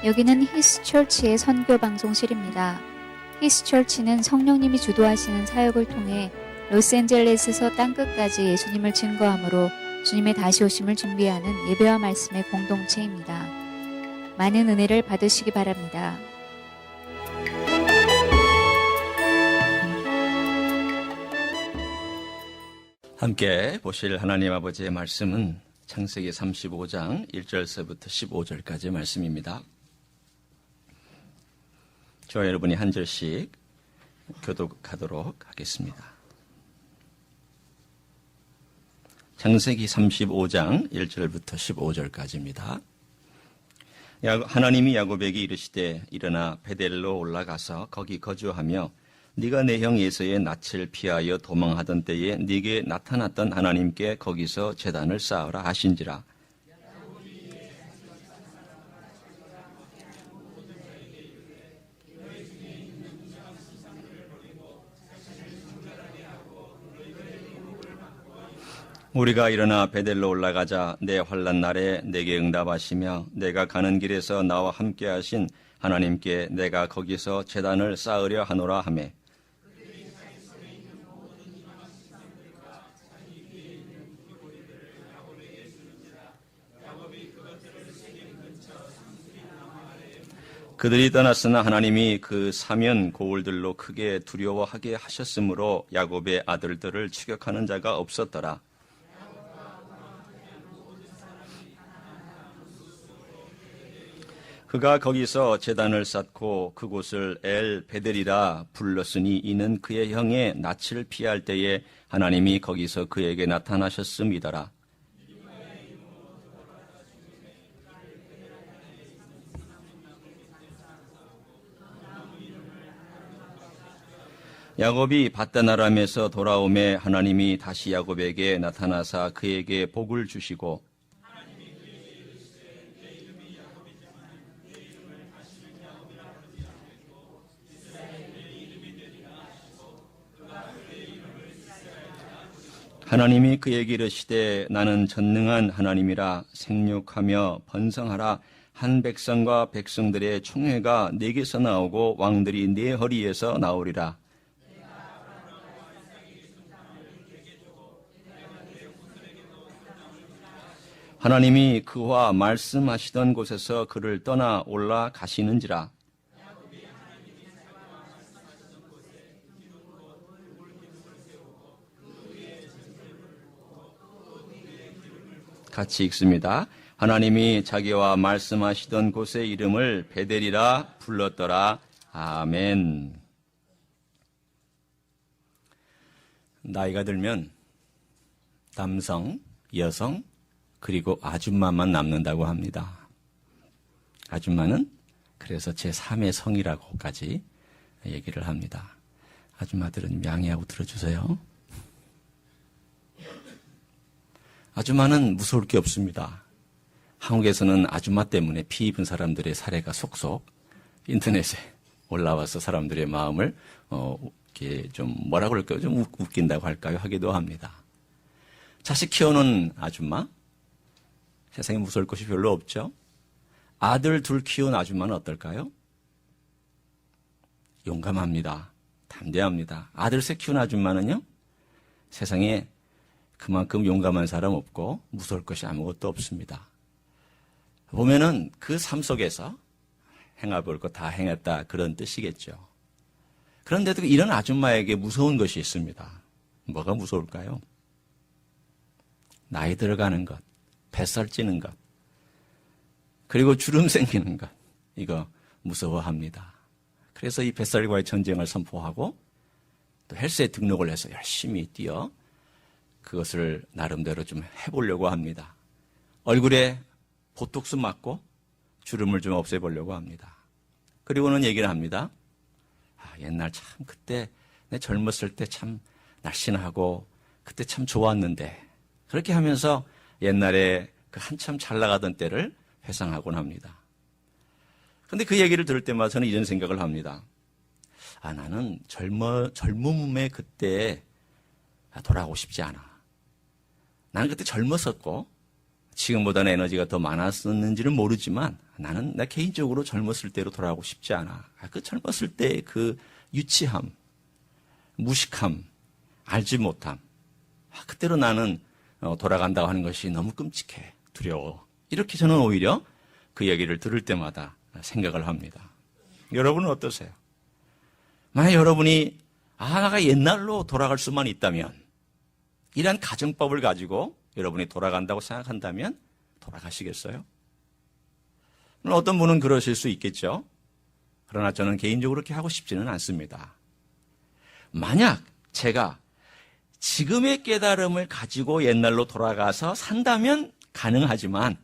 여기는 히스처치의 선교 방송실입니다. 히스처치는 성령님이 주도하시는 사역을 통해 로스앤젤레스에서 땅끝까지 예수님을 증거함으로 주님의 다시 오심을 준비하는 예배와 말씀의 공동체입니다. 많은 은혜를 받으시기 바랍니다. 함께 보실 하나님 아버지의 말씀은 창세기 35장 1절서부터 15절까지의 말씀입니다. 저와 여러분이 한 절씩 교독하도록 하겠습니다. 창세기 35장 1절부터 15절까지입니다. 하나님이 야곱에게 이르시되 일어나 베델로 올라가서 거기 거주하며 네가 내 형 에서의 낯을 피하여 도망하던 때에 네게 나타났던 하나님께 거기서 제단을 쌓으라 하신지라. 우리가 일어나 베델로 올라가자 내 환난 날에 내게 응답하시며 내가 가는 길에서 나와 함께 하신 하나님께 내가 거기서 제단을 쌓으려 하노라 하매 그들이 떠났으나 하나님이 그 사면 고울들로 크게 두려워하게 하셨으므로 야곱의 아들들을 추격하는 자가 없었더라. 그가 거기서 제단을 쌓고 그곳을 엘 베델이라 불렀으니 이는 그의 형의 낯을 피할 때에 하나님이 거기서 그에게 나타나셨음이더라. 야곱이 밧단-아람에서 돌아오매 하나님이 다시 야곱에게 나타나사 그에게 복을 주시고 하나님이 그에게 이르시되 나는 전능한 하나님이라 생육하며 번성하라. 한 백성과 백성들의 총회가 네게서 나오고 왕들이 네 허리에서 나오리라. 하나님이 그와 말씀하시던 곳에서 그를 떠나 올라가시는지라. 같이 읽습니다. 하나님이 자기와 말씀하시던 곳의 이름을 베델이라 불렀더라. 아멘. 나이가 들면 남성, 여성, 그리고 아줌마만 남는다고 합니다. 아줌마는 그래서 제3의 성이라고까지 얘기를 합니다. 아줌마들은 양해하고 들어주세요. 아줌마는 무서울 게 없습니다. 한국에서는 아줌마 때문에 피 입은 사람들의 사례가 속속 인터넷에 올라와서 사람들의 마음을 이렇게 좀 뭐라 그럴까요? 좀 웃긴다고 할까요? 하기도 합니다. 자식 키우는 아줌마? 세상에 무서울 것이 별로 없죠. 아들 둘 키운 아줌마는 어떨까요? 용감합니다. 담대합니다. 아들 셋 키운 아줌마는요? 세상에 그만큼 용감한 사람 없고 무서울 것이 아무것도 없습니다. 보면은 그 삶 속에서 행해볼 거 다 행했다 그런 뜻이겠죠. 그런데도 이런 아줌마에게 무서운 것이 있습니다. 뭐가 무서울까요? 나이 들어가는 것, 뱃살 찌는 것, 그리고 주름 생기는 것, 이거 무서워합니다. 그래서 이 뱃살과의 전쟁을 선포하고 또 헬스에 등록을 해서 열심히 뛰어 그것을 나름대로 좀 해보려고 합니다. 얼굴에 보톡스 맞고 주름을 좀 없애보려고 합니다. 그리고는 얘기를 합니다. 옛날 참 그때 내 젊었을 때 참 날씬하고 그때 참 좋았는데 그렇게 하면서 옛날에 그 한참 잘 나가던 때를 회상하곤 합니다. 그런데 그 얘기를 들을 때마다 저는 이런 생각을 합니다. 나는 젊음의 그때에 돌아가고 싶지 않아. 나는 그때 젊었었고 지금보다는 에너지가 더 많았었는지는 모르지만 나는 나 개인적으로 젊었을 때로 돌아가고 싶지 않아. 그 젊었을 때의 그 유치함, 무식함, 알지 못함. 그때로 나는 돌아간다고 하는 것이 너무 끔찍해, 두려워. 이렇게 저는 오히려 그 얘기를 들을 때마다 생각을 합니다. 여러분은 어떠세요? 만약 여러분이 내가 옛날로 돌아갈 수만 있다면, 이러한 가정법을 가지고 여러분이 돌아간다고 생각한다면 돌아가시겠어요? 어떤 분은 그러실 수 있겠죠. 그러나 저는 개인적으로 그렇게 하고 싶지는 않습니다. 만약 제가 지금의 깨달음을 가지고 옛날로 돌아가서 산다면 가능하지만,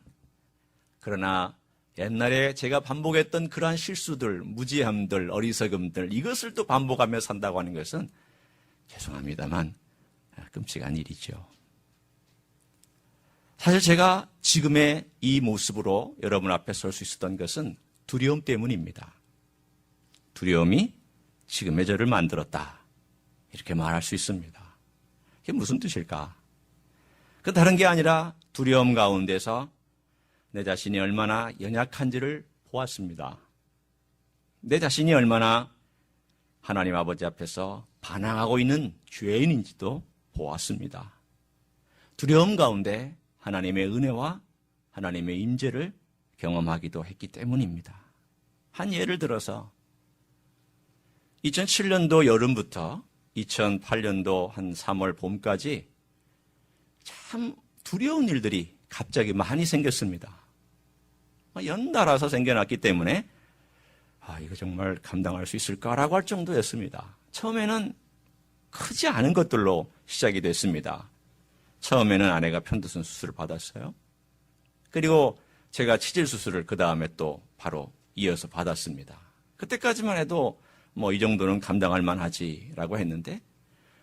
그러나 옛날에 제가 반복했던 그러한 실수들, 무지함들, 어리석음들, 이것을 또 반복하며 산다고 하는 것은 죄송합니다만 끔찍한 일이죠. 사실 제가 지금의 이 모습으로 여러분 앞에 설 수 있었던 것은 두려움 때문입니다. 두려움이 지금의 저를 만들었다, 이렇게 말할 수 있습니다. 이게 무슨 뜻일까? 그 다른 게 아니라 두려움 가운데서 내 자신이 얼마나 연약한지를 보았습니다. 내 자신이 얼마나 하나님 아버지 앞에서 반항하고 있는 죄인인지도 보았습니다. 두려움 가운데 하나님의 은혜와 하나님의 임재를 경험하기도 했기 때문입니다. 한 예를 들어서 2007년도 여름부터 2008년도 한 3월 봄까지 참 두려운 일들이 갑자기 많이 생겼습니다. 연달아서 생겨났기 때문에 이거 정말 감당할 수 있을까라고 할 정도였습니다. 처음에는 크지 않은 것들로 시작이 됐습니다. 처음에는 아내가 편두선 수술을 받았어요. 그리고 제가 치질 수술을 그 다음에 또 바로 이어서 받았습니다. 그때까지만 해도 이 정도는 감당할 만하지라고 했는데,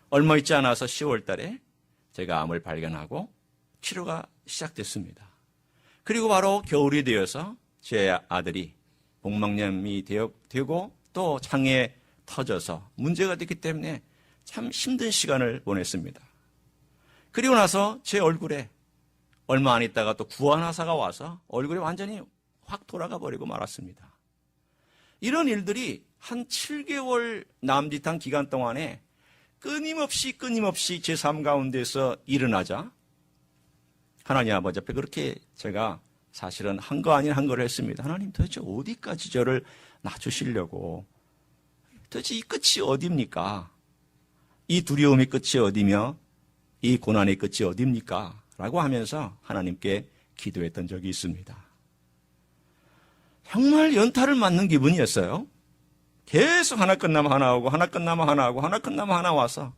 얼마 있지 않아서 10월 달에 제가 암을 발견하고 치료가 시작됐습니다. 그리고 바로 겨울이 되어서 제 아들이 복막염이 되고 또 장에 터져서 문제가 됐기 때문에 참 힘든 시간을 보냈습니다. 그리고 나서 제 얼굴에 얼마 안 있다가 또 구안화사가 와서 얼굴이 완전히 확 돌아가 버리고 말았습니다. 이런 일들이 한 7개월 남짓한 기간 동안에 끊임없이 제 삶 가운데서 일어나자 하나님 아버지 앞에 그렇게 제가 사실은 한 거 아닌 한 거를 했습니다. 하나님, 도대체 어디까지 저를 놔주시려고, 도대체 이 끝이 어디입니까? 이 두려움의 끝이 어디며 이 고난의 끝이 어디입니까? 라고 하면서 하나님께 기도했던 적이 있습니다. 정말 연타를 맞는 기분이었어요. 계속 하나 끝나면 하나 오고 하나 끝나면 하나 오고 하나 끝나면 하나 와서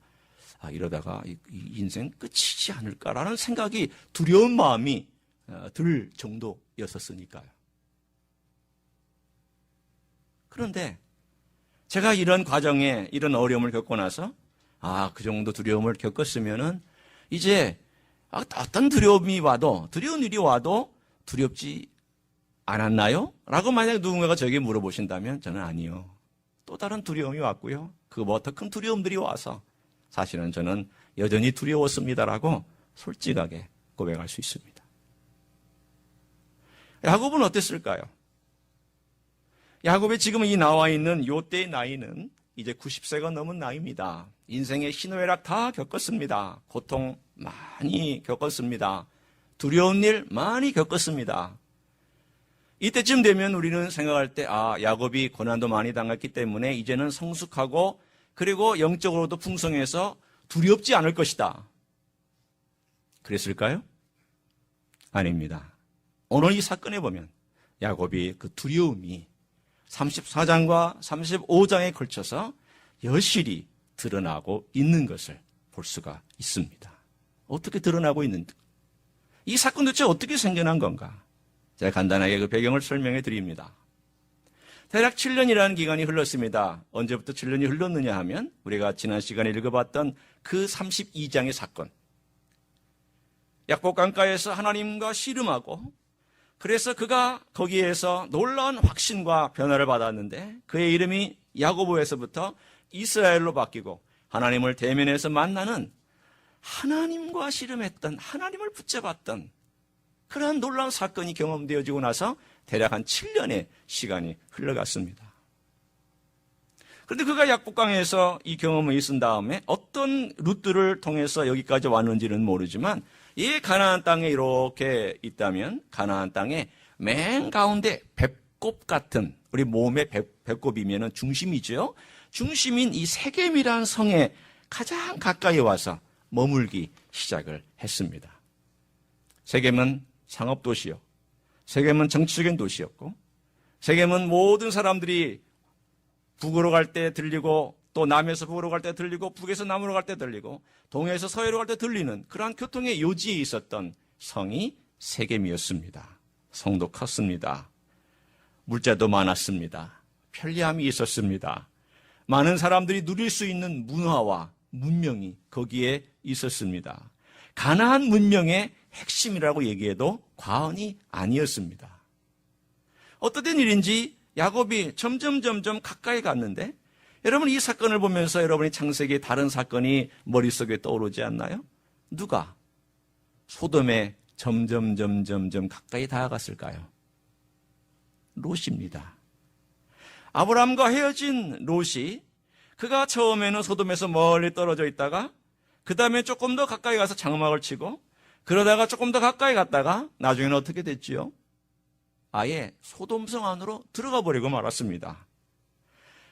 이러다가 이 인생 끝이지 않을까라는 생각이, 두려운 마음이 들 정도였었으니까요. 그런데 제가 이런 과정에 이런 어려움을 겪고 나서 그 정도 두려움을 겪었으면은 이제 어떤 두려움이 와도, 두려운 일이 와도 두렵지 않았나요? 라고 만약 누군가가 저에게 물어보신다면 저는 아니요. 또 다른 두려움이 왔고요. 그거보다 더 큰 두려움들이 와서 사실은 저는 여전히 두려웠습니다라고 솔직하게 고백할 수 있습니다. 야곱은 어땠을까요? 야곱의 지금 이 나와 있는 요때의 나이는 이제 90세가 넘은 나이입니다. 인생의 희노애락 다 겪었습니다. 고통 많이 겪었습니다. 두려운 일 많이 겪었습니다. 이때쯤 되면 우리는 생각할 때 야곱이 고난도 많이 당했기 때문에 이제는 성숙하고 그리고 영적으로도 풍성해서 두렵지 않을 것이다. 그랬을까요? 아닙니다. 오늘 이 사건에 보면 야곱이 그 두려움이 34장과 35장에 걸쳐서 여실히 드러나고 있는 것을 볼 수가 있습니다. 어떻게 드러나고 있는가? 이 사건 도대체 어떻게 생겨난 건가? 제가 간단하게 그 배경을 설명해 드립니다. 대략 7년이라는 기간이 흘렀습니다. 언제부터 7년이 흘렀느냐 하면 우리가 지난 시간에 읽어봤던 그 32장의 사건. 약복강가에서 하나님과 씨름하고, 그래서 그가 거기에서 놀라운 확신과 변화를 받았는데 그의 이름이 야고보에서부터 이스라엘로 바뀌고 하나님을 대면해서 만나는, 하나님과 씨름했던, 하나님을 붙잡았던 그러한 놀라운 사건이 경험되어지고 나서 대략 한 7년의 시간이 흘러갔습니다. 그런데 그가 약복강에서 이 경험을 있은 다음에 어떤 루트를 통해서 여기까지 왔는지는 모르지만 이 가나안 땅에 이렇게 있다면 가나안 땅에 맨 가운데 배꼽 같은, 우리 몸의 배꼽이면 중심이죠. 중심인 이 세겜이라는 성에 가장 가까이 와서 머물기 시작을 했습니다. 세겜은 상업도시요, 세겜은 정치적인 도시였고, 세겜은 모든 사람들이 북으로 갈 때 들리고, 또 남에서 북으로 갈 때 들리고, 북에서 남으로 갈 때 들리고, 동해에서 서해로 갈 때 들리는 그러한 교통의 요지에 있었던 성이 세겜이었습니다. 성도 컸습니다. 물자도 많았습니다. 편리함이 있었습니다. 많은 사람들이 누릴 수 있는 문화와 문명이 거기에 있었습니다. 가나안 문명의 핵심이라고 얘기해도 과언이 아니었습니다. 어떻든 일인지 야곱이 점점 가까이 갔는데, 여러분 이 사건을 보면서 여러분이 창세기의 다른 사건이 머릿속에 떠오르지 않나요? 누가 소돔에 점점 가까이 다가갔을까요? 롯입니다. 아브라함과 헤어진 롯이, 그가 처음에는 소돔에서 멀리 떨어져 있다가 그 다음에 조금 더 가까이 가서 장막을 치고, 그러다가 조금 더 가까이 갔다가 나중에는 어떻게 됐지요? 아예 소돔성 안으로 들어가 버리고 말았습니다.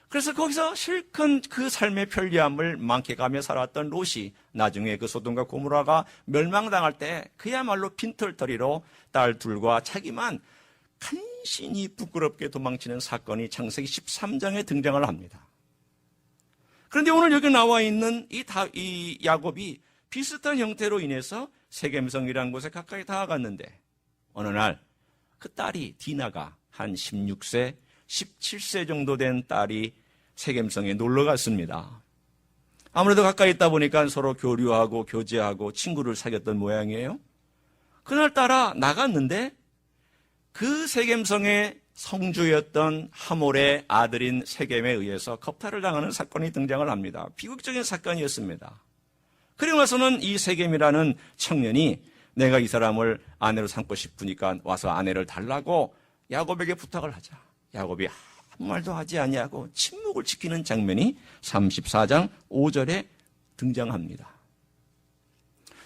그래서 거기서 실컷 그 삶의 편리함을 만끽하며 살았던 롯이 나중에 그 소돔과 고모라가 멸망당할 때 그야말로 빈털터리로 딸 둘과 자기만 간신히 부끄럽게 도망치는 사건이 창세기 13장에 등장을 합니다. 그런데 오늘 여기 나와 있는 이 야곱이 비슷한 형태로 인해서 세겜성이라는 곳에 가까이 다가갔는데, 어느 날 그 딸이 디나가 한 16세, 17세 정도 된 딸이 세겜성에 놀러 갔습니다. 아무래도 가까이 있다 보니까 서로 교류하고 교제하고 친구를 사귀었던 모양이에요. 그날따라 나갔는데 그 세겜성의 성주였던 하몰의 아들인 세겜에 의해서 겁탈을 당하는 사건이 등장을 합니다. 비극적인 사건이었습니다. 그리고 나서는 이 세겜이라는 청년이 내가 이 사람을 아내로 삼고 싶으니까 와서 아내를 달라고 야곱에게 부탁을 하자. 야곱이 아무 말도 하지 아니하고 침묵을 지키는 장면이 34장 5절에 등장합니다.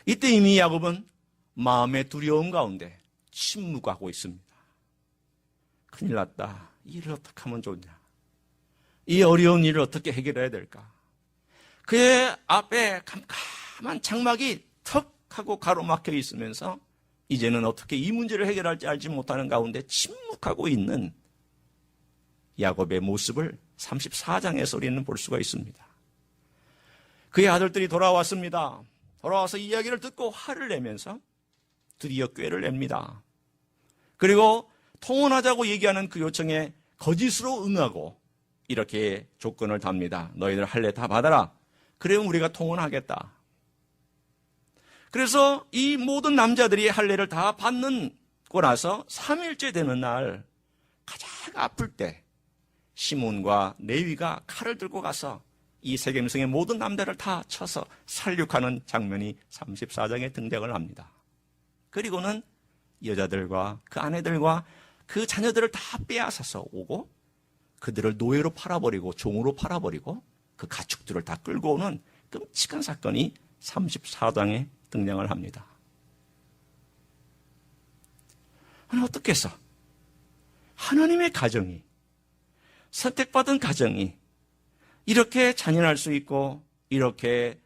이때 이미 야곱은 마음의 두려움 가운데 침묵하고 있습니다. 큰일 났다. 이 일을 어떻게 하면 좋냐. 이 어려운 일을 어떻게 해결해야 될까. 그의 앞에 캄캄한 장막이 턱 하고 가로막혀 있으면서 이제는 어떻게 이 문제를 해결할지 알지 못하는 가운데 침묵하고 있는 야곱의 모습을 34장에서 우리는 볼 수가 있습니다. 그의 아들들이 돌아왔습니다. 돌아와서 이야기를 듣고 화를 내면서 드디어 꾀를 냅니다. 그리고 통혼하자고 얘기하는 그 요청에 거짓으로 응하고 이렇게 조건을 답니다. 너희들 할례 다 받아라. 그러면 우리가 통혼하겠다. 그래서 이 모든 남자들이 할례를 다 받고 나서 3일째 되는 날 가장 아플 때 시몬과 레위가 칼을 들고 가서 이 세겜성의 모든 남자를 다 쳐서 살육하는 장면이 34장에 등장을 합니다. 그리고는 여자들과 그 아내들과 그 자녀들을 다 빼앗아서 오고 그들을 노예로 팔아버리고 종으로 팔아버리고 그 가축들을 다 끌고 오는 끔찍한 사건이 34장에 등장을 합니다. 아니, 어떻게 해서 하나님의 가정이, 선택받은 가정이 이렇게 잔인할 수 있고 이렇게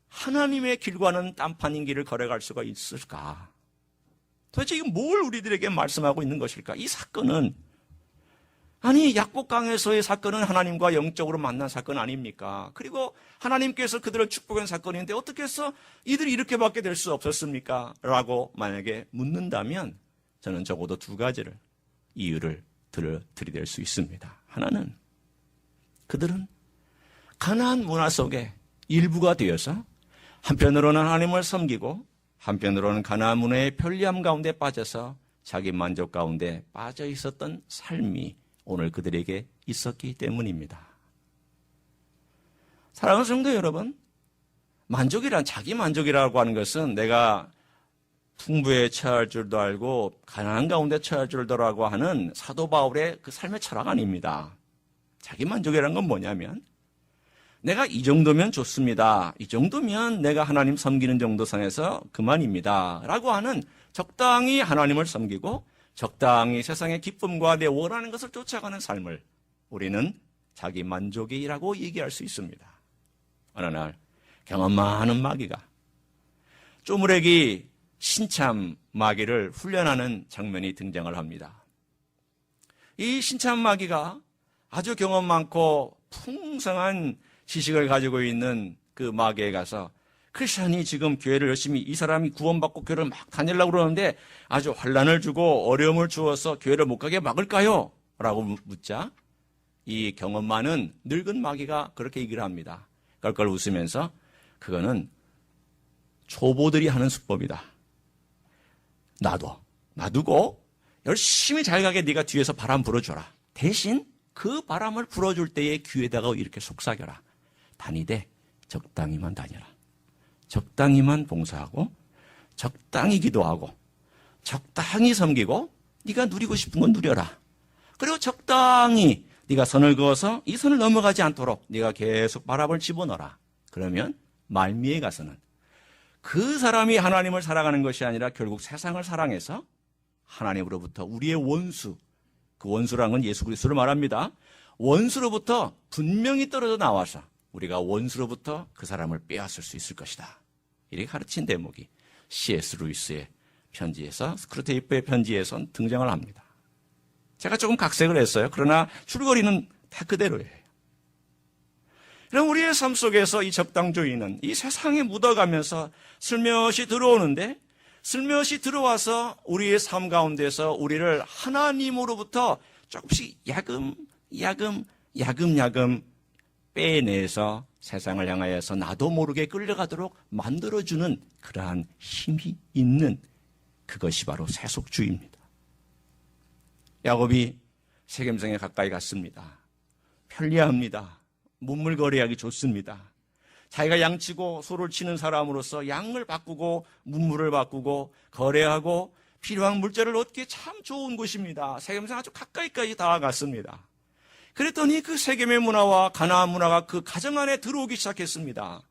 하나님의 길과는 딴판인 길을 걸어갈 수가 있을까? 도대체 이게 뭘 우리들에게 말씀하고 있는 것일까? 이 사건은, 아니 약복강에서의 사건은 하나님과 영적으로 만난 사건 아닙니까? 그리고 하나님께서 그들을 축복한 사건인데 어떻게 해서 이들이 이렇게밖에 될 수 없었습니까? 라고 만약에 묻는다면 저는 적어도 두 가지를 이유를 들이댈 수 있습니다. 하나는 그들은 가나안 문화 속에 일부가 되어서 한편으로는 하나님을 섬기고 한편으로는 가나안 문화의 편리함 가운데 빠져서 자기 만족 가운데 빠져 있었던 삶이 오늘 그들에게 있었기 때문입니다. 사랑하는 성도 여러분, 만족이란, 자기 만족이라고 하는 것은 내가 풍부에 처할 줄도 알고 가난한 가운데 처할 줄도 알고 하는 사도 바울의 그 삶의 철학 아닙니다. 자기 만족이라는 건 뭐냐면 내가 이 정도면 좋습니다. 이 정도면 내가 하나님 섬기는 정도 선에서 그만입니다. 라고 하는 적당히 하나님을 섬기고 적당히 세상의 기쁨과 내 원하는 것을 쫓아가는 삶을 우리는 자기 만족이라고 얘기할 수 있습니다. 어느 날 경험 많은 마귀가 쪼무레기 신참 마귀를 훈련하는 장면이 등장을 합니다. 이 신참 마귀가 아주 경험 많고 풍성한 지식을 가지고 있는 그 마귀에 가서 크리스천이 지금 교회를 열심히 이 사람이 구원받고 교회를 막 다니려고 그러는데 아주 환난을 주고 어려움을 주어서 교회를 못 가게 막을까요? 라고 묻자 이 경험 많은 늙은 마귀가 그렇게 얘기를 합니다. 껄껄 웃으면서 그거는 초보들이 하는 수법이다. 놔두고 열심히 잘 가게 네가 뒤에서 바람 불어줘라. 대신 그 바람을 불어줄 때에 귀에다가 이렇게 속삭여라. 다니되 적당히만 다녀라. 적당히만 봉사하고 적당히 기도하고 적당히 섬기고 네가 누리고 싶은 건 누려라. 그리고 적당히 네가 선을 그어서 이 선을 넘어가지 않도록 네가 계속 바람을 집어넣어라. 그러면 말미에 가서는 그 사람이 하나님을 사랑하는 것이 아니라 결국 세상을 사랑해서 하나님으로부터 우리의 원수, 그 원수라는 건 예수 그리스도를 말합니다. 원수로부터 분명히 떨어져 나와서 우리가 원수로부터 그 사람을 빼앗을 수 있을 것이다. 이렇게 가르친 대목이 C.S. 루이스의 편지에서 스크루테이프의 편지에서 등장을 합니다. 제가 조금 각색을 했어요. 그러나 줄거리는 다 그대로예요. 그럼 우리의 삶 속에서 이 적당주의는 이 세상에 묻어가면서 슬며시 들어오는데 슬며시 들어와서 우리의 삶 가운데서 우리를 하나님으로부터 조금씩 야금 빼내서 세상을 향하여서 나도 모르게 끌려가도록 만들어주는 그러한 힘이 있는 그것이 바로 세속주의입니다. 야곱이 세겜성에 가까이 갔습니다. 편리합니다. 문물거래하기 좋습니다. 자기가 양치고 소를 치는 사람으로서 양을 바꾸고 문물을 바꾸고 거래하고 필요한 물자를 얻기에 참 좋은 곳입니다. 세겜성 아주 가까이까지 다가갔습니다. 그랬더니 그 세겜의 문화와 가나안 문화가 그 가정 안에 들어오기 시작했습니다.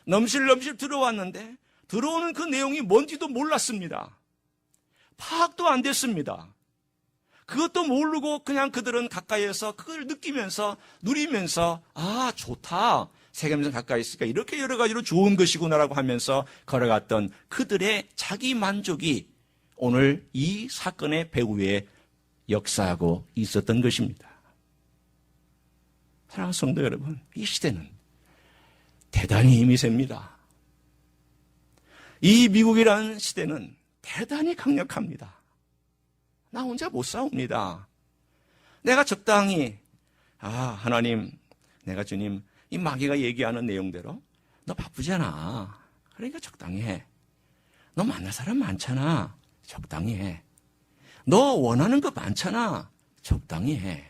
넘실넘실 들어왔는데 들어오는 그 내용이 뭔지도 몰랐습니다. 파악도 안 됐습니다. 그것도 모르고 그냥 그들은 가까이에서 그걸 느끼면서 누리면서 아 좋다. 세겜성 가까이 있으니까 이렇게 여러 가지로 좋은 것이구나라고 하면서 걸어갔던 그들의 자기 만족이 오늘 이 사건의 배후에 역사하고 있었던 것입니다. 사랑하는 성도 여러분, 이 시대는 대단히 힘이 셉니다. 이 미국이라는 시대는 대단히 강력합니다. 나 혼자 못 싸웁니다. 내가 적당히 하나님, 내가 주님 이 마귀가 얘기하는 내용대로 너 바쁘잖아. 그러니까 적당히 해. 너 만날 사람 많잖아. 적당히 해. 너 원하는 거 많잖아. 적당히 해.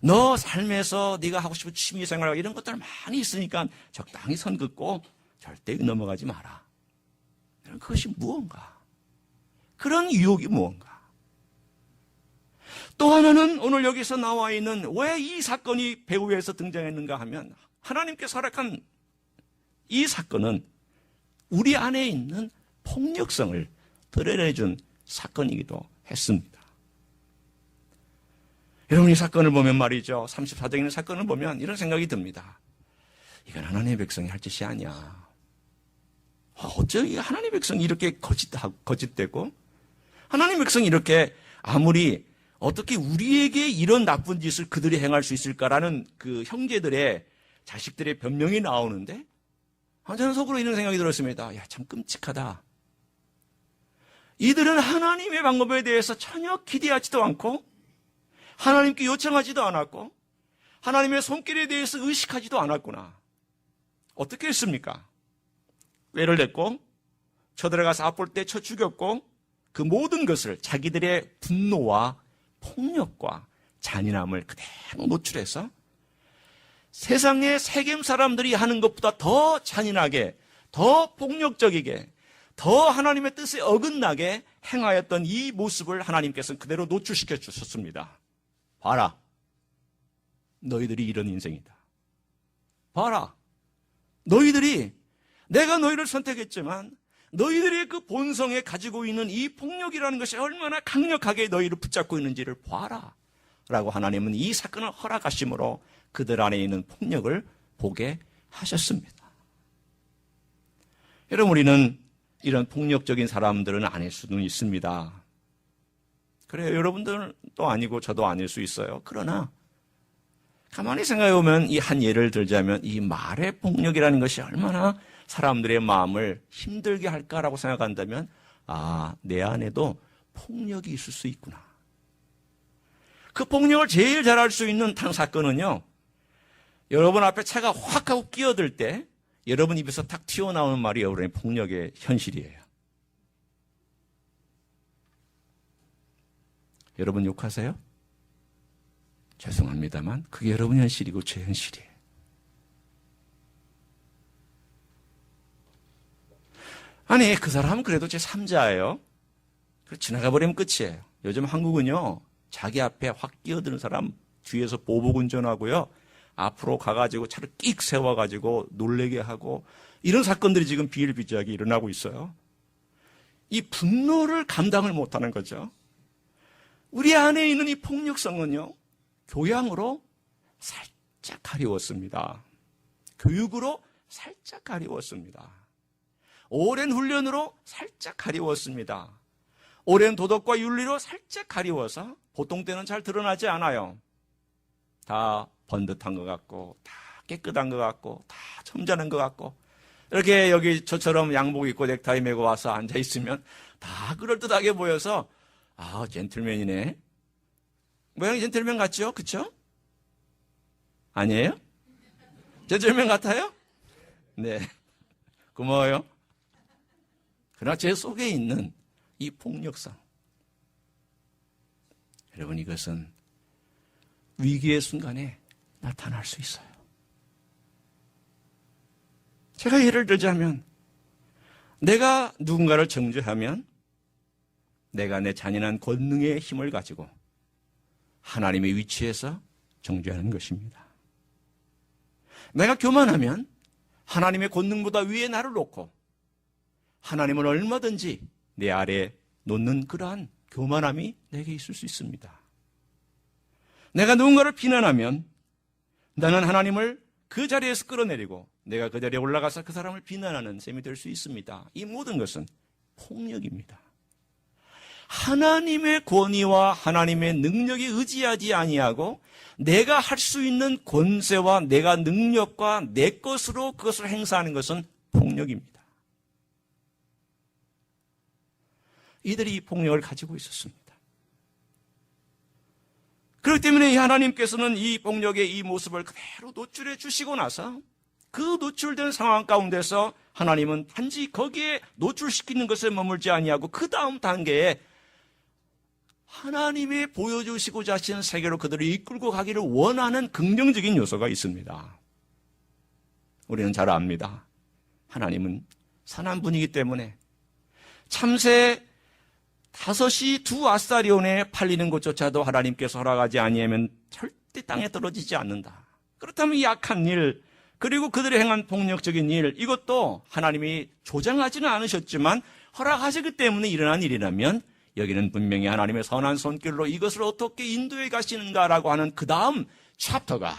너 삶에서 네가 하고 싶은 취미생활 이런 것들 많이 있으니까 적당히 선 긋고 절대 넘어가지 마라. 그것이 무언가? 그런 유혹이 무언가? 또 하나는 오늘 여기서 나와 있는 왜 이 사건이 배후에서 등장했는가 하면 하나님께서 허락한 이 사건은 우리 안에 있는 폭력성을 드러내준 사건이기도 했습니다. 여러분 이 사건을 보면 말이죠. 34장에 있는 사건을 보면 이런 생각이 듭니다. 이건 하나님의 백성이 할 짓이 아니야. 어째 하나님의 백성이 이렇게 거짓되고 하나님의 백성이 이렇게 아무리 어떻게 우리에게 이런 나쁜 짓을 그들이 행할 수 있을까라는 그 형제들의 자식들의 변명이 나오는데 저는 속으로 이런 생각이 들었습니다. 야, 참 끔찍하다. 이들은 하나님의 방법에 대해서 전혀 기대하지도 않고 하나님께 요청하지도 않았고 하나님의 손길에 대해서 의식하지도 않았구나. 어떻게 했습니까? 꾀를 냈고 쳐들어가서 앞볼 때 쳐 죽였고 그 모든 것을 자기들의 분노와 폭력과 잔인함을 그대로 노출해서 세상의 세겜 사람들이 하는 것보다 더 잔인하게, 더 폭력적이게, 더 하나님의 뜻에 어긋나게 행하였던 이 모습을 하나님께서는 그대로 노출시켜 주셨습니다. 봐라. 너희들이 이런 인생이다. 봐라. 너희들이 내가 너희를 선택했지만 너희들의 그 본성에 가지고 있는 이 폭력이라는 것이 얼마나 강력하게 너희를 붙잡고 있는지를 봐라. 라고 하나님은 이 사건을 허락하심으로 그들 안에 있는 폭력을 보게 하셨습니다. 여러분, 우리는 이런 폭력적인 사람들은 아닐 수는 있습니다. 그래요. 여러분들도 아니고 저도 아닐 수 있어요. 그러나 가만히 생각해 보면 이 한 예를 들자면 이 말의 폭력이라는 것이 얼마나 사람들의 마음을 힘들게 할까라고 생각한다면 내 안에도 폭력이 있을 수 있구나. 그 폭력을 제일 잘할 수 있는 사건은요. 여러분 앞에 차가 확 하고 끼어들 때 여러분 입에서 탁 튀어나오는 말이 여러분의 폭력의 현실이에요. 여러분 욕하세요? 죄송합니다만 그게 여러분 현실이고 제 현실이에요. 아니, 그 사람은 그래도 제 3자예요. 지나가 버리면 끝이에요. 요즘 한국은요, 자기 앞에 확 끼어드는 사람 뒤에서 보복 운전하고요, 앞으로 가가지고 차를 끽 세워가지고 놀래게 하고, 이런 사건들이 지금 비일비재하게 일어나고 있어요. 이 분노를 감당을 못하는 거죠. 우리 안에 있는 이 폭력성은요, 교양으로 살짝 가리웠습니다. 교육으로 살짝 가리웠습니다. 오랜 훈련으로 살짝 가리웠습니다. 오랜 도덕과 윤리로 살짝 가리워서 보통 때는 잘 드러나지 않아요. 다 번듯한 것 같고, 다 깨끗한 것 같고, 다 점잖은 것 같고, 이렇게 여기 저처럼 양복 입고 넥타이 메고 와서 앉아있으면 다 그럴듯하게 보여서 젠틀맨이네. 모양이 젠틀맨 같죠? 그쵸? 아니에요? 젠틀맨 같아요? 네. 고마워요. 그러나 제 속에 있는 이 폭력성. 여러분, 이것은 위기의 순간에 나타날 수 있어요. 제가 예를 들자면, 내가 누군가를 정죄하면 내가 내 잔인한 권능의 힘을 가지고 하나님의 위치에서 정죄하는 것입니다. 내가 교만하면 하나님의 권능보다 위에 나를 놓고 하나님을 얼마든지 내 아래에 놓는 그러한 교만함이 내게 있을 수 있습니다. 내가 누군가를 비난하면 나는 하나님을 그 자리에서 끌어내리고 내가 그 자리에 올라가서 그 사람을 비난하는 셈이 될 수 있습니다. 이 모든 것은 폭력입니다. 하나님의 권위와 하나님의 능력에 의지하지 아니하고 내가 할 수 있는 권세와 내가 능력과 내 것으로 그것을 행사하는 것은 폭력입니다. 이들이 이 폭력을 가지고 있었습니다. 그렇기 때문에 하나님께서는 이 폭력의 이 모습을 그대로 노출해 주시고 나서 그 노출된 상황 가운데서 하나님은 단지 거기에 노출시키는 것에 머물지 아니하고 그 다음 단계에 하나님이 보여주시고자 하시는 세계로 그들을 이끌고 가기를 원하는 긍정적인 요소가 있습니다. 우리는 잘 압니다. 하나님은 선한 분이기 때문에 참새 5이 2아사리온에 팔리는 것조차도 하나님께서 허락하지 아니하면 절대 땅에 떨어지지 않는다. 그렇다면 이 악한 일, 그리고 그들이 행한 폭력적인 일, 이것도 하나님이 조장하지는 않으셨지만 허락하셨기 때문에 일어난 일이라면 여기는 분명히 하나님의 선한 손길로 이것을 어떻게 인도해 가시는가라고 하는 그 다음 챕터가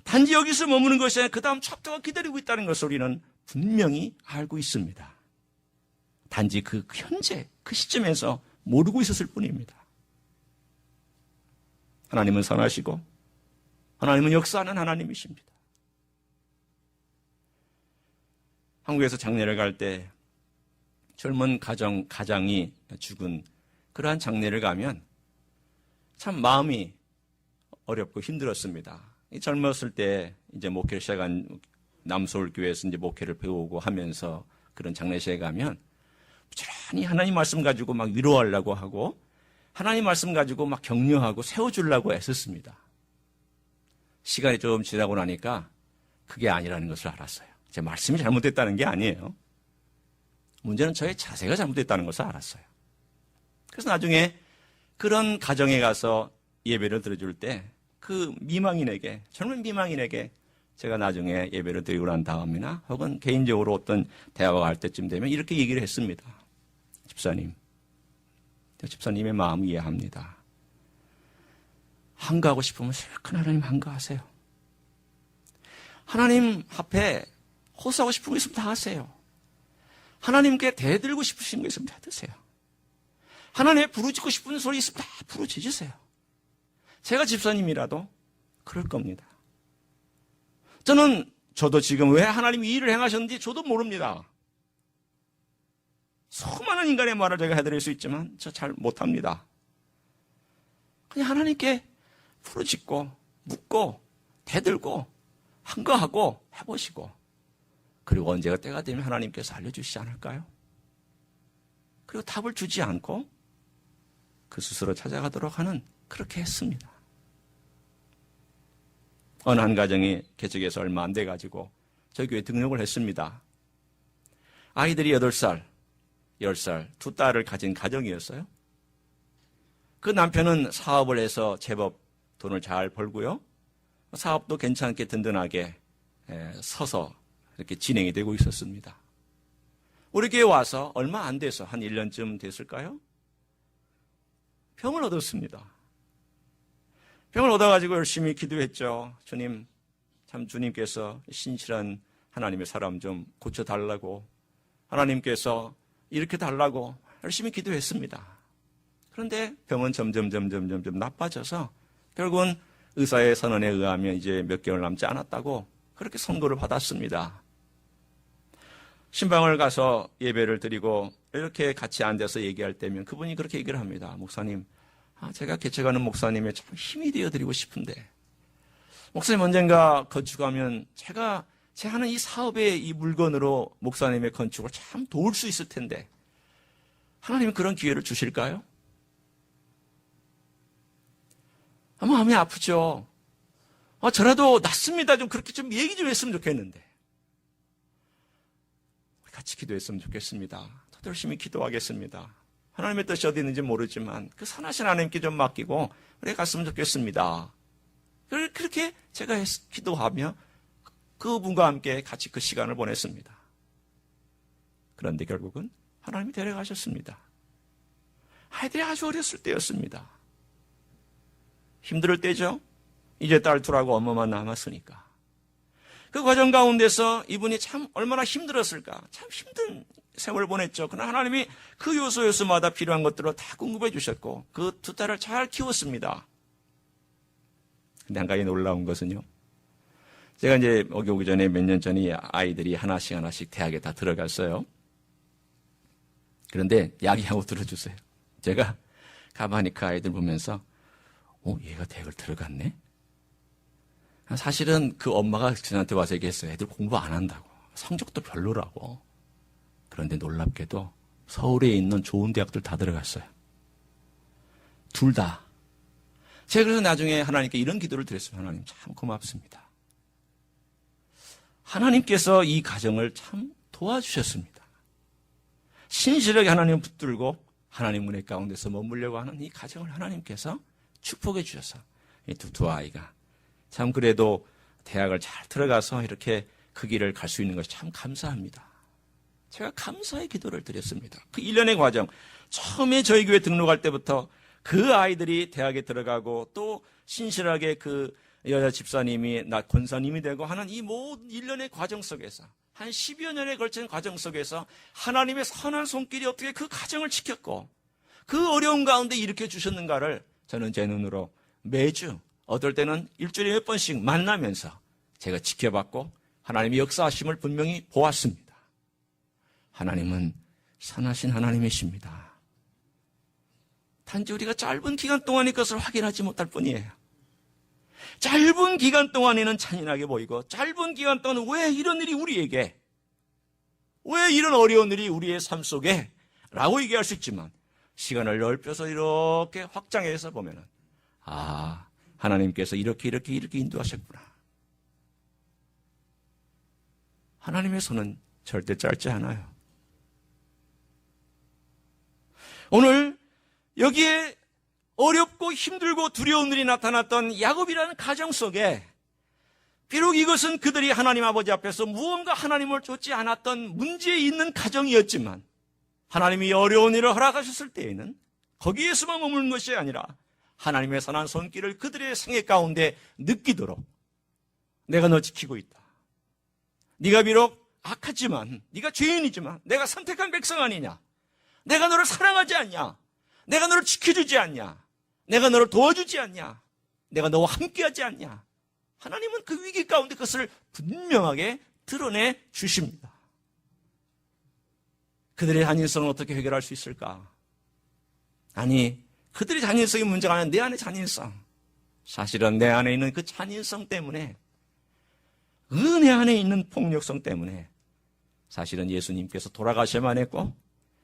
단지 여기서 머무는 것이 아니라 그 다음 챕터가 기다리고 있다는 것을 우리는 분명히 알고 있습니다. 단지 그 현재 그 시점에서 모르고 있었을 뿐입니다. 하나님은 선하시고 하나님은 역사하는 하나님이십니다. 한국에서 장례를 갈 때 젊은 가장이 죽은 그러한 장례를 가면 참 마음이 어렵고 힘들었습니다. 젊었을 때 이제 목회를 시작한 남서울교회에서 이제 목회를 배우고 하면서 그런 장례식에 가면 부지런히 하나님 말씀 가지고 막 위로하려고 하고 하나님 말씀 가지고 막 격려하고 세워주려고 애썼습니다. 시간이 좀 지나고 나니까 그게 아니라는 것을 알았어요. 제 말씀이 잘못됐다는 게 아니에요. 문제는 저의 자세가 잘못됐다는 것을 알았어요. 그래서 나중에 그런 가정에 가서 예배를 드려줄 때 그 미망인에게, 젊은 미망인에게 제가 나중에 예배를 드리고 난 다음이나 혹은 개인적으로 어떤 대화가 할 때쯤 되면 이렇게 얘기를 했습니다. 집사님, 집사님의 마음 이해합니다. 한가하고 싶으면 실컷 하나님 한가하세요. 하나님 앞에 호소하고 싶은 거 있으면 다 하세요. 하나님께 대들고 싶으신 거 있으면 다 드세요. 하나님께 부르짖고 싶은 소리 있으면 다 부르짖으세요. 제가 집사님이라도 그럴 겁니다. 저도 지금 왜 하나님이 이 일을 행하셨는지 저도 모릅니다. 수많은 인간의 말을 제가 해드릴 수 있지만 저 잘 못합니다. 그냥 하나님께 부르짖고 묻고 대들고 한가하고 해보시고 그리고 언제가 때가 되면 하나님께서 알려주시지 않을까요? 그리고 답을 주지 않고 그 스스로 찾아가도록 하는 그렇게 했습니다. 어느 한 가정이 개척해서 얼마 안 돼가지고 저희 교회에 등록을 했습니다. 아이들이 8살, 10살, 두 딸을 가진 가정이었어요. 그 남편은 사업을 해서 제법 돈을 잘 벌고요. 사업도 괜찮게 든든하게 서서 이렇게 진행이 되고 있었습니다. 우리 교회 와서 얼마 안 돼서 한 1년쯤 됐을까요? 병을 얻었습니다. 병을 얻어가지고 열심히 기도했죠. 주님, 참 주님께서 신실한 하나님의 사람 좀 고쳐달라고, 하나님께서 이렇게 달라고 열심히 기도했습니다. 그런데 병은 점점 나빠져서 결국은 의사의 선언에 의하면 이제 몇 개월 남지 않았다고 그렇게 선고를 받았습니다. 신방을 가서 예배를 드리고 이렇게 같이 앉아서 얘기할 때면 그분이 그렇게 얘기를 합니다. 목사님, 제가 개척하는 목사님의 참 힘이 되어드리고 싶은데 목사님 언젠가 건축하면 제가 하는 이 사업의 이 물건으로 목사님의 건축을 참 도울 수 있을 텐데 하나님은 그런 기회를 주실까요? 마음이 아프죠. 저라도 낫습니다. 좀 그렇게 좀 얘기 좀 했으면 좋겠는데. 우리 같이 기도했으면 좋겠습니다. 더 열심히 기도하겠습니다. 하나님의 뜻이 어디 있는지 모르지만 그 선하신 하나님께 좀 맡기고 우리 갔으면 좋겠습니다. 그렇게 제가 기도하며 그분과 함께 같이 그 시간을 보냈습니다. 그런데 결국은 하나님이 데려가셨습니다. 아이들이 아주 어렸을 때였습니다. 힘들 때죠. 이제 딸 둘하고 엄마만 남았으니까. 그 과정 가운데서 이분이 참 얼마나 힘들었을까. 참 힘든 세월을 보냈죠. 그러나 하나님이 그 요소마다 필요한 것들을 다 공급해 주셨고 그 두 딸을 잘 키웠습니다. 근데 한 가지 놀라운 것은요. 제가 이제 여기 오기 전에 몇 년 전에 아이들이 하나씩 대학에 다 들어갔어요. 그런데 이야기하고 들어주세요. 제가 가만히 그 아이들 보면서 얘가 대학을 들어갔네? 사실은 그 엄마가 저한테 와서 얘기했어요. 애들 공부 안 한다고. 성적도 별로라고. 그런데 놀랍게도 서울에 있는 좋은 대학들 다 들어갔어요. 둘 다. 제가 그래서 나중에 하나님께 이런 기도를 드렸어요. 하나님 참 고맙습니다. 하나님께서 이 가정을 참 도와주셨습니다. 신실하게 하나님을 붙들고 하나님 은혜 가운데서 머물려고 하는 이 가정을 하나님께서 축복해 주셔서 이 두 아이가 참 그래도 대학을 잘 들어가서 이렇게 그 길을 갈 수 있는 것이 참 감사합니다. 제가 감사의 기도를 드렸습니다. 그 1년의 과정, 처음에 저희 교회 등록할 때부터 그 아이들이 대학에 들어가고 또 신실하게 그 여자 집사님이 권사님이 되고 하는 이 모든 1년의 과정 속에서 한 10여 년에 걸친 과정 속에서 하나님의 선한 손길이 어떻게 그 가정을 지켰고 그 어려운 가운데 일으켜 주셨는가를 저는 제 눈으로 매주 어떨 때는 일주일에 몇 번씩 만나면서 제가 지켜봤고 하나님의 역사하심을 분명히 보았습니다. 하나님은 선하신 하나님이십니다. 단지 우리가 짧은 기간 동안의 것을 확인하지 못할 뿐이에요. 짧은 기간 동안에는 잔인하게 보이고 짧은 기간 동안 왜 이런 일이 우리에게, 왜 이런 어려운 일이 우리의 삶 속에 라고 얘기할 수 있지만 시간을 넓혀서 이렇게 확장해서 보면은 하나님께서 이렇게 인도하셨구나. 하나님의 손은 절대 짧지 않아요. 오늘 여기에 어렵고 힘들고 두려운 일이 나타났던 야곱이라는 가정 속에 비록 이것은 그들이 하나님 아버지 앞에서 무언가 하나님을 쫓지 않았던 문제에 있는 가정이었지만 하나님이 어려운 일을 허락하셨을 때에는 거기에서만 머무는 것이 아니라 하나님의 선한 손길을 그들의 생애 가운데 느끼도록 내가 너 지키고 있다. 네가 비록 악하지만, 네가 죄인이지만 내가 선택한 백성 아니냐? 내가 너를 사랑하지 않냐? 내가 너를 지켜주지 않냐? 내가 너를 도와주지 않냐? 내가 너와 함께하지 않냐? 하나님은 그 위기 가운데 그것을 분명하게 드러내 주십니다. 그들의 잔인성을 어떻게 해결할 수 있을까? 아니, 그들의 잔인성이 문제가 아니라 내 안의 잔인성. 사실은 내 안에 있는 그 잔인성 때문에, 내 안에 있는 폭력성 때문에 사실은 예수님께서 돌아가셔야만 했고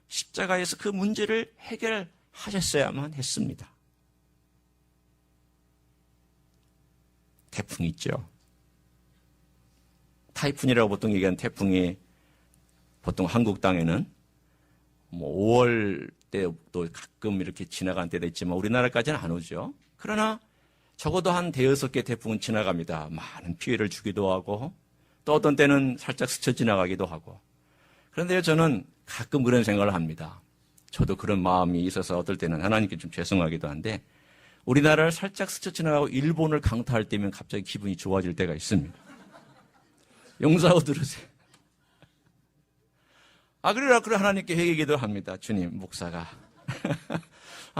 십자가에서 그 문제를 해결하셨어야만 했습니다. 태풍이 있죠. 타이푼이라고 보통 얘기하는 태풍이 보통 한국 땅에는 5월 때도 가끔 이렇게 지나간 때도 있지만 우리나라까지는 안 오죠. 그러나 적어도 한 5-6개 태풍은 지나갑니다. 많은 피해를 주기도 하고 또 어떤 때는 살짝 스쳐 지나가기도 하고. 그런데 저는 가끔 그런 생각을 합니다. 저도 그런 마음이 있어서 어떨 때는 하나님께 좀 죄송하기도 한데 우리나라를 살짝 스쳐 지나가고 일본을 강타할 때면 갑자기 기분이 좋아질 때가 있습니다. 용서하고 들으세요. 그래라 하나님께 회개기도 합니다. 주님, 목사가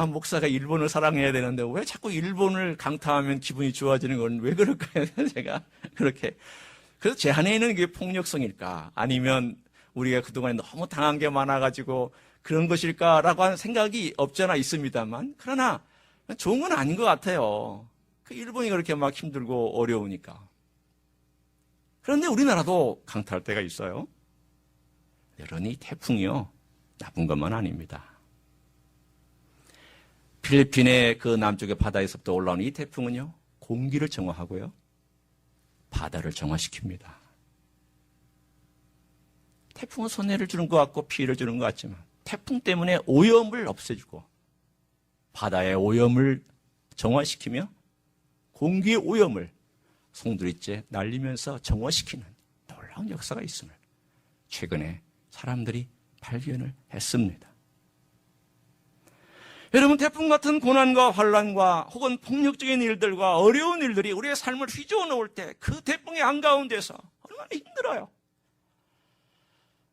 목사가 일본을 사랑해야 되는데 왜 자꾸 일본을 강타하면 기분이 좋아지는 건 왜 그럴까요? 제가 그렇게. 그래서 제 안에 있는 게 폭력성일까? 아니면 우리가 그동안에 너무 당한 게 많아가지고 그런 것일까라고 하는 생각이 없잖아 있습니다만, 그러나 좋은 건 아닌 것 같아요. 그 일본이 그렇게 막 힘들고 어려우니까. 그런데 우리나라도 강타할 때가 있어요. 여러분이 태풍이요, 나쁜 것만 아닙니다. 필리핀의 그 남쪽의 바다에서부터 올라오는 이 태풍은요, 공기를 정화하고요, 바다를 정화시킵니다. 태풍은 손해를 주는 것 같고 피해를 주는 것 같지만 태풍 때문에 오염을 없애주고 바다의 오염을 정화시키며 공기의 오염을 송두리째 날리면서 정화시키는 놀라운 역사가 있음을 최근에 사람들이 발견을 했습니다. 여러분, 태풍 같은 고난과 환난과 혹은 폭력적인 일들과 어려운 일들이 우리의 삶을 휘저어 놓을 때 그 태풍의 한가운데서 얼마나 힘들어요.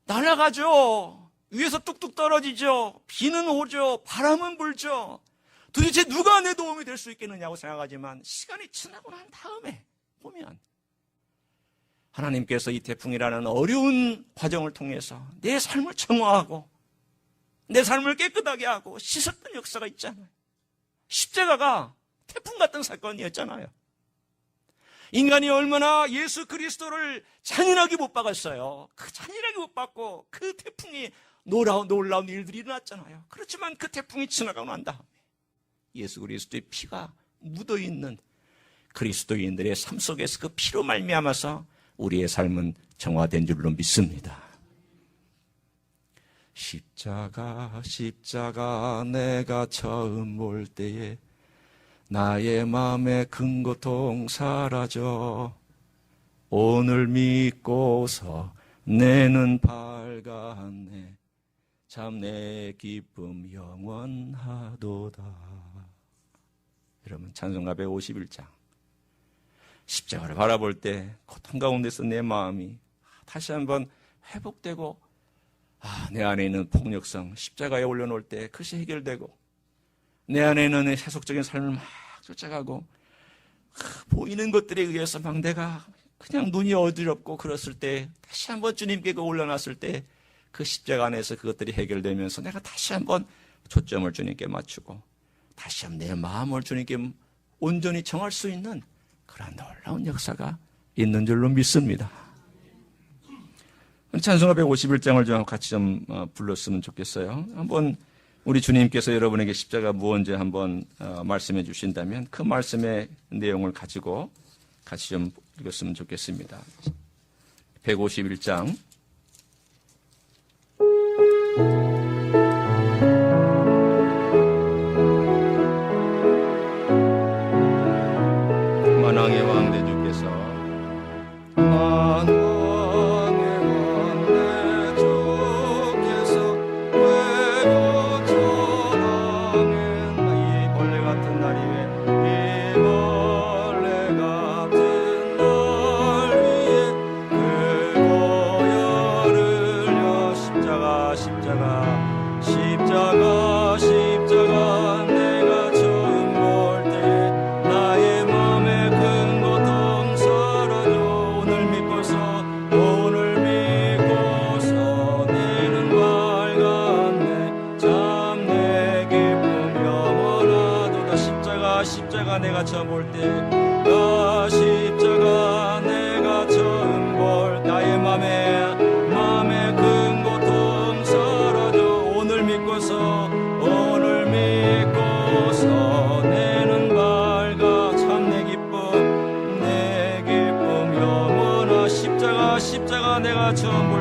날아가죠. 위에서 뚝뚝 떨어지죠. 비는 오죠. 바람은 불죠. 도대체 누가 내 도움이 될 수 있겠느냐고 생각하지만 시간이 지나고 난 다음에 보면 하나님께서 이 태풍이라는 어려운 과정을 통해서 내 삶을 정화하고 내 삶을 깨끗하게 하고 씻었던 역사가 있잖아요. 십자가가 태풍 같은 사건이었잖아요. 인간이 얼마나 예수 그리스도를 잔인하게 못 박았어요. 그 잔인하게 못 박고 그 태풍이 놀라운 일들이 일어났잖아요. 그렇지만 그 태풍이 지나가고 난 다음에 예수 그리스도의 피가 묻어있는 그리스도인들의 삶 속에서 그 피로 말미암아서 우리의 삶은 정화된 줄로 믿습니다. 십자가 내가 처음 볼 때에 나의 마음의 큰 고통 사라져 오늘 믿고서 내는 밝았네 참 내 기쁨 영원하도다. 여러분, 찬송가 151장 십자가를 바라볼 때 고통 가운데서 내 마음이 다시 한번 회복되고 내 안에 있는 폭력성 십자가에 올려놓을 때 그것이 해결되고 내 안에 있는 세속적인 삶을 막 쫓아가고 보이는 것들에 의해서 막 내가 그냥 눈이 어지럽고 그랬을 때 다시 한번 주님께 올려놨을 때 그 십자가 안에서 그것들이 해결되면서 내가 다시 한번 초점을 주님께 맞추고 다시 한번 내 마음을 주님께 온전히 정할 수 있는 그런 놀라운 역사가 있는 줄로 믿습니다. 찬송가 151장을 좀 같이 좀 불렀으면 좋겠어요. 한번 우리 주님께서 여러분에게 십자가 무언지 한번 말씀해 주신다면 그 말씀의 내용을 가지고 같이 좀 읽었으면 좋겠습니다. 151장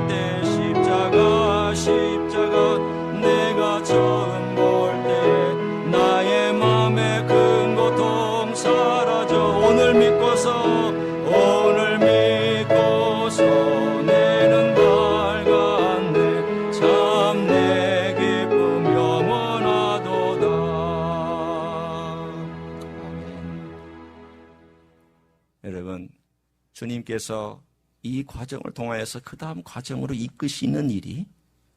볼 때 십자가 내가 처음 볼 때 나의 맘에 큰 고통 사라져 오늘 믿고서 내는 밝았네 참 내 기쁨 영원하도다. 아멘. 여러분, 주님께서 이 과정을 통하여서 그 다음 과정으로 이끄시는 일이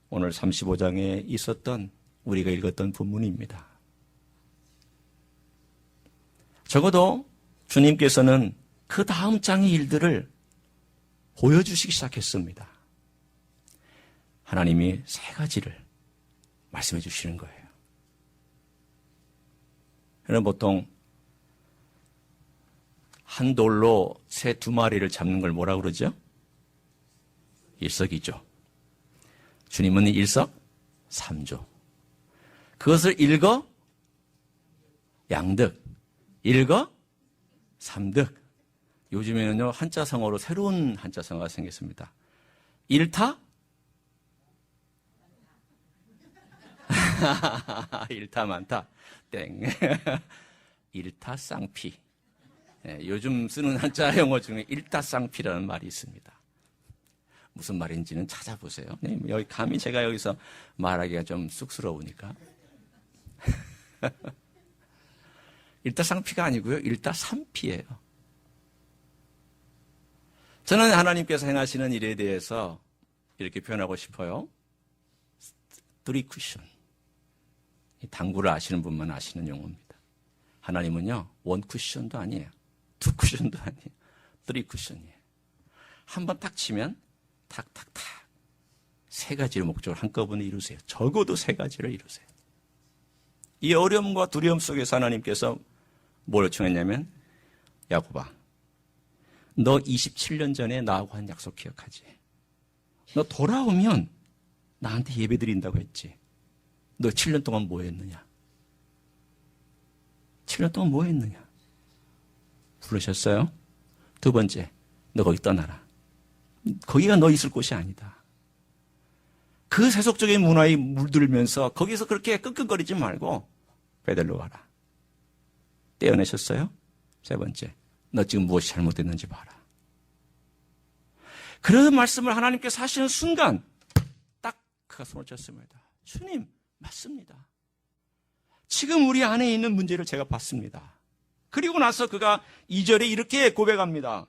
오늘 35장에 있었던 우리가 읽었던 본문입니다. 적어도 주님께서는 그 다음 장의 일들을 보여주시기 시작했습니다. 하나님이 세 가지를 말씀해 주시는 거예요. 여러분, 보통 한 돌로 새 두 마리를 잡는 걸 뭐라고 그러죠? 일석이조. 주님은 일석삼조. 그것을 일거양득, 일거삼득. 요즘에는요, 한자성어로 새로운 한자성어가 생겼습니다. 일타? 일타만타. 땡. 일타쌍피. 네, 요즘 쓰는 한자 영어 중에 일타쌍피라는 말이 있습니다. 무슨 말인지는 찾아보세요. 네, 여기 감히 제가 여기서 말하기가 좀 쑥스러우니까. 일타쌍피가 아니고요. 일타삼피예요. 저는 하나님께서 행하시는 일에 대해서 이렇게 표현하고 싶어요. 3쿠션. 당구를 아시는 분만 아시는 용어입니다. 하나님은요, 1쿠션도 아니에요. 2쿠션도 아니에요. 3쿠션이에요. 한번 탁 치면 탁탁탁 세 가지의 목적을 한꺼번에 이루세요. 적어도 세 가지를 이루세요. 이 어려움과 두려움 속에서 하나님께서 뭘 요청했냐면, 야곱아, 너 27년 전에 나하고 한 약속 기억하지? 너 돌아오면 나한테 예배 드린다고 했지? 너 7년 동안 뭐 했느냐? 7년 동안 뭐 했느냐? 부르셨어요? 두 번째, 너 거기 떠나라. 거기가 너 있을 곳이 아니다. 그 세속적인 문화에 물들면서 거기서 그렇게 끙끙거리지 말고 베델로 가라. 떼어내셨어요? 세 번째, 너 지금 무엇이 잘못됐는지 봐라. 그런 말씀을 하나님께서 하시는 순간 딱 그가 손을 쳤습니다. 주님, 맞습니다. 지금 우리 안에 있는 문제를 제가 봤습니다. 그리고 나서 그가 2절에 이렇게 고백합니다.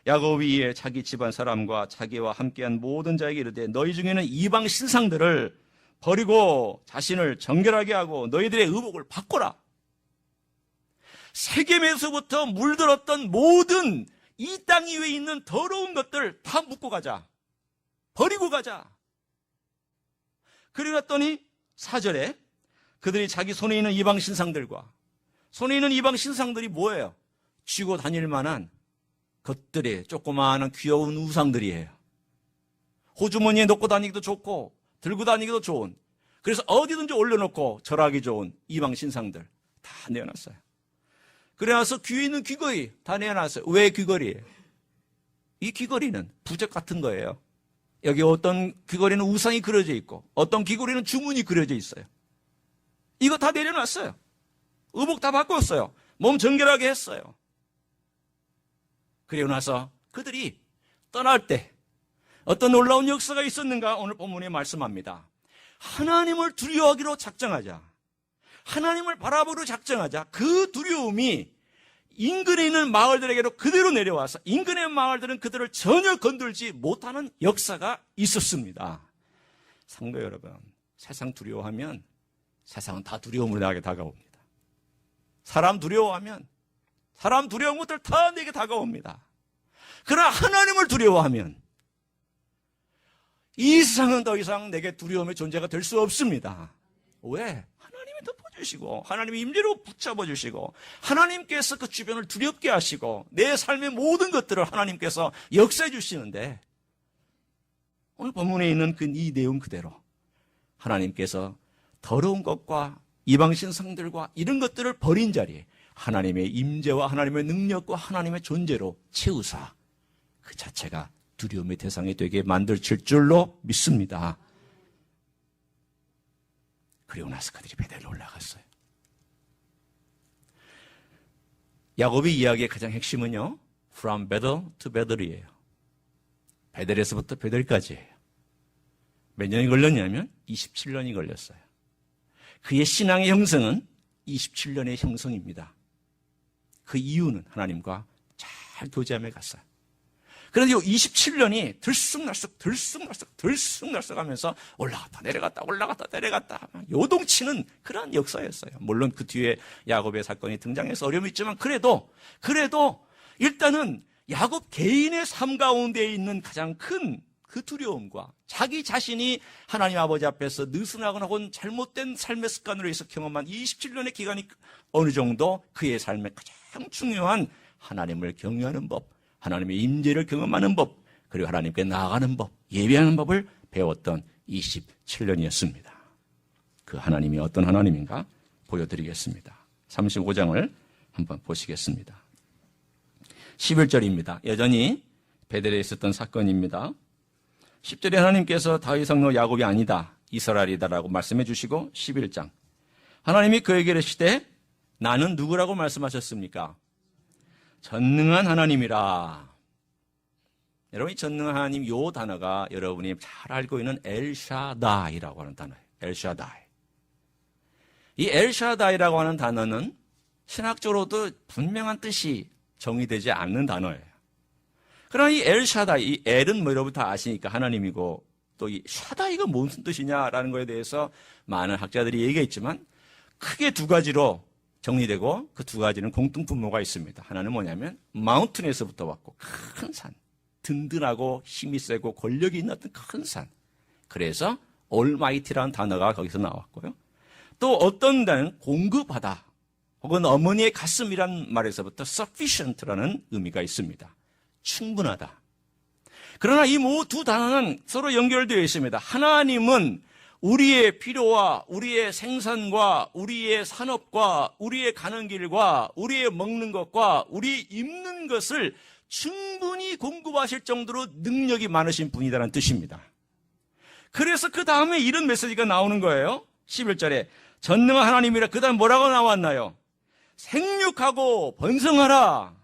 야곱이 이에 자기 집안 사람과 자기와 함께한 모든 자에게 이르되 너희 중에는 이방 신상들을 버리고 자신을 정결하게 하고 너희들의 의복을 바꿔라. 세겜에서부터 물들었던 모든 이 땅 위에 있는 더러운 것들 다 묻고 가자. 버리고 가자. 그러더니 4절에 그들이 자기 손에 있는 이방 신상들과 손에 있는 이방 신상들이 뭐예요? 쥐고 다닐 만한 것들이 조그마한 귀여운 우상들이에요. 호주머니에 넣고 다니기도 좋고 들고 다니기도 좋은, 그래서 어디든지 올려놓고 절하기 좋은 이방 신상들 다 내어놨어요. 그래서 귀에 있는 귀걸이 다 내어놨어요. 왜 귀걸이에요? 이 귀걸이는 부적 같은 거예요. 여기 어떤 귀걸이는 우상이 그려져 있고 어떤 귀걸이는 주문이 그려져 있어요. 이거 다 내려놨어요. 의복 다 바꿨어요. 몸 정결하게 했어요. 그리고 나서 그들이 떠날 때 어떤 놀라운 역사가 있었는가 오늘 본문에 말씀합니다. 하나님을 두려워하기로 작정하자. 하나님을 바라보기로 작정하자. 그 두려움이 인근에 있는 마을들에게로 그대로 내려와서 인근의 마을들은 그들을 전혀 건들지 못하는 역사가 있었습니다. 성도 여러분, 세상 두려워하면 세상은 다 두려움으로 나에게 다가옵니다. 사람 두려워하면 사람 두려운 것들 다 내게 다가옵니다. 그러나 하나님을 두려워하면 이 세상은 더 이상 내게 두려움의 존재가 될 수 없습니다. 왜? 하나님이 덮어주시고 하나님이 임재로 붙잡아주시고 하나님께서 그 주변을 두렵게 하시고 내 삶의 모든 것들을 하나님께서 역사해 주시는데, 오늘 본문에 있는 이 내용 그대로 하나님께서 더러운 것과 이방신상들과 이런 것들을 버린 자리에 하나님의 임재와 하나님의 능력과 하나님의 존재로 채우사 그 자체가 두려움의 대상이 되게 만들칠 줄로 믿습니다. 그리고 나서 그들이 베델로 올라갔어요. 야곱의 이야기의 가장 핵심은요, From Bethel to Bethel이에요. 베델에서부터 베델까지예요. 몇 년이 걸렸냐면 27년이 걸렸어요. 그의 신앙의 형성은 27년의 형성입니다. 그 이유는 하나님과 잘 교제함에 갔어요. 그런데 이 27년이 들쑥날쑥 하면서 올라갔다 내려갔다 요동치는 그런 역사였어요. 물론 그 뒤에 야곱의 사건이 등장해서 어려움이 있지만 그래도 일단은 야곱 개인의 삶 가운데 있는 가장 큰 그 두려움과 자기 자신이 하나님 아버지 앞에서 느슨하거나 혹은 잘못된 삶의 습관으로 해서 경험한 27년의 기간이 어느 정도 그의 삶의 가장 중요한 하나님을 경외하는 법, 하나님의 임재를 경험하는 법, 그리고 하나님께 나아가는 법, 예배하는 법을 배웠던 27년이었습니다. 그 하나님이 어떤 하나님인가 보여드리겠습니다. 35장을 한번 보시겠습니다. 11절입니다. 여전히 베델에 있었던 사건입니다. 10절에 하나님께서 다윗 성노 야곱이 아니다 이스라엘이다라고 말씀해 주시고 11장 하나님이 그에게 이르시되 나는 누구라고 말씀하셨습니까? 전능한 하나님이라. 여러분 이 전능한 하나님 요 단어가 여러분이 잘 알고 있는 엘샤다이라고 하는 단어예요. 엘샤다이. 이 엘샤다이라고 하는 단어는 신학적으로도 분명한 뜻이 정의되지 않는 단어예요. 그러나 이 엘샤다이, 이 엘은 뭐 여러분 다 아시니까 하나님이고 또 이 샤다이가 무슨 뜻이냐라는 거에 대해서 많은 학자들이 얘기했지만 크게 두 가지로 정리되고 그 두 가지는 공통분모가 있습니다. 하나는 뭐냐면 마운틴에서부터 왔고 큰 산, 든든하고 힘이 세고 권력이 있는 어떤 큰 산. 그래서 올마이티라는 단어가 거기서 나왔고요. 또 어떤 데는 공급하다 혹은 어머니의 가슴이란 말에서부터 sufficient라는 의미가 있습니다. 충분하다. 그러나 이 두 단어는 서로 연결되어 있습니다. 하나님은 우리의 필요와 우리의 생산과 우리의 산업과 우리의 가는 길과 우리의 먹는 것과 우리 입는 것을 충분히 공급하실 정도로 능력이 많으신 분이다라는 뜻입니다. 그래서 그 다음에 이런 메시지가 나오는 거예요. 11절에 전능한 하나님이라 그 다음 뭐라고 나왔나요? 생육하고 번성하라.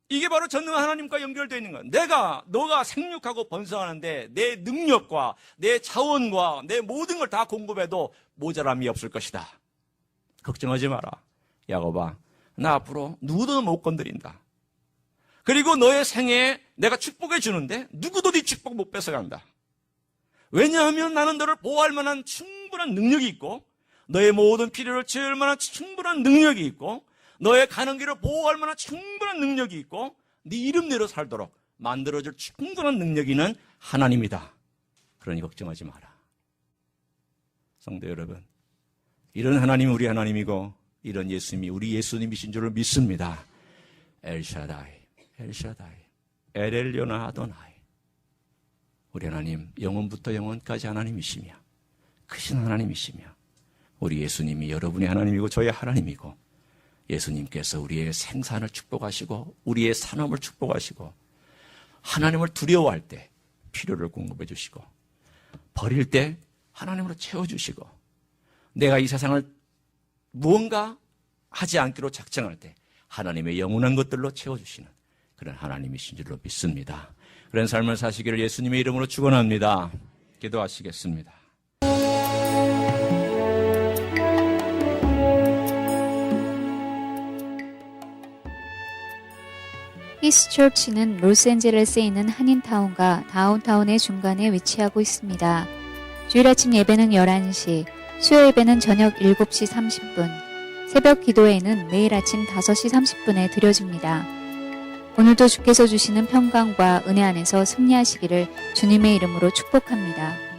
이게 바로 전능한 하나님과 연결되어 있는 거예요. 너가 생육하고 번성하는데 내 능력과 내 자원과 내 모든 걸 다 공급해도 모자람이 없을 것이다. 걱정하지 마라. 야곱아, 나 앞으로 누구도 못 건드린다. 그리고 너의 생애에 내가 축복해 주는데 누구도 네 축복 못 뺏어간다. 왜냐하면 나는 너를 보호할 만한 충분한 능력이 있고 너의 모든 필요를 채울 만한 충분한 능력이 있고 너의 가는 길을 보호할 만한 충분한 능력이 있고 네 이름대로 살도록 만들어줄 충분한 능력이 있는 하나님이다. 그러니 걱정하지 마라. 성도 여러분, 이런 하나님이 우리 하나님이고 이런 예수님이 우리 예수님이신 줄을 믿습니다. 엘샤다이, 엘엘리오나 아도나이. 우리 하나님 영원부터 영원까지 하나님이시며 크신 하나님이시며 우리 예수님이 여러분의 하나님이고 저의 하나님이고 예수님께서 우리의 생산을 축복하시고 우리의 산업을 축복하시고 하나님을 두려워할 때 필요를 공급해 주시고 버릴 때 하나님으로 채워주시고 내가 이 세상을 무언가 하지 않기로 작정할 때 하나님의 영원한 것들로 채워주시는 그런 하나님이신 줄로 믿습니다. 그런 삶을 사시기를 예수님의 이름으로 축원합니다. 기도하시겠습니다. 히스처치는 로스앤젤레스에 있는 한인타운과 다운타운의 중간에 위치하고 있습니다. 주일 아침 예배는 11시, 수요 예배는 저녁 7시 30분, 새벽 기도회는 매일 아침 5시 30분에 드려집니다. 오늘도 주께서 주시는 평강과 은혜 안에서 승리하시기를 주님의 이름으로 축복합니다.